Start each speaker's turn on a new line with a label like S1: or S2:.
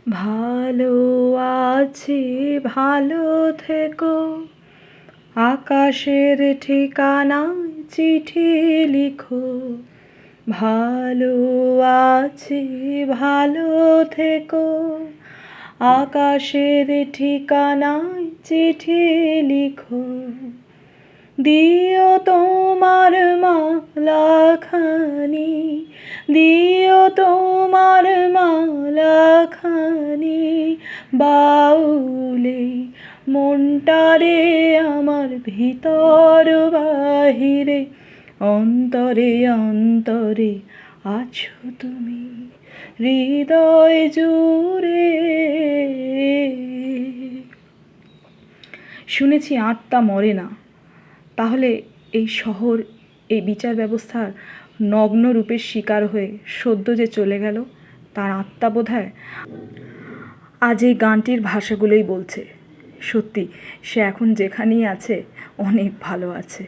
S1: ভালো আছি ভালো থেকো, আকাশের ঠিকানায় চিঠি লিখো। ভালো আছি ভালো থেকো, আকাশের ঠিকানায় চিঠি লিখো। দিও তোমার মালাখানি, দিও তোমার মালাখানি, বাউলে মনটারে আমার ভিতর বাহিরে, অন্তরে অন্তরে আছো তুমি হৃদয় জুড়ে। শুনেছি আত্মা মরে না, তাহলে এই শহর, এই বিচার ব্যবস্থার নগ্ন রূপের শিকার হয়ে সদ্য যে চলে গেল, তার আত্মা বোধহয় আজ এই গানটির ভাষাগুলোই বলছে। সত্যি সে এখন যেখানেই আছে অনেক ভালো আছে।